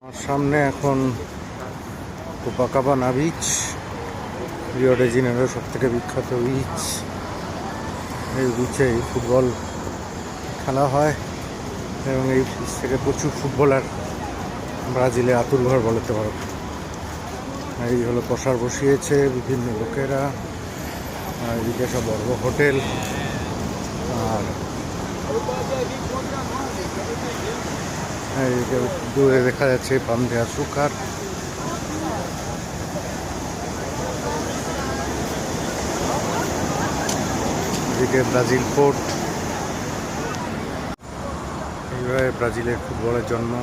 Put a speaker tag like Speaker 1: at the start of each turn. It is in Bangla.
Speaker 1: আমার সামনে এখন কোপাকাবানা বিচ, রিও ডি জেনেরোর সব থেকে বিখ্যাত বিচ। এই বিচে ফুটবল খেলা হয় এবং এই বিচ থেকে প্রচুর ফুটবলার ব্রাজিলে আতুরঘর বলতে পারো। এই হলো প্রসার বসিয়েছে বিভিন্ন লোকেরা, আর এদিকে সব বড় হোটেল, আর এইদিকে দূরে দেখা যাচ্ছে পান্দেয়া সুকার। এদিকে ব্রাজিল পোর্ট। এইভাবে ব্রাজিলের ফুটবলের জন্ম।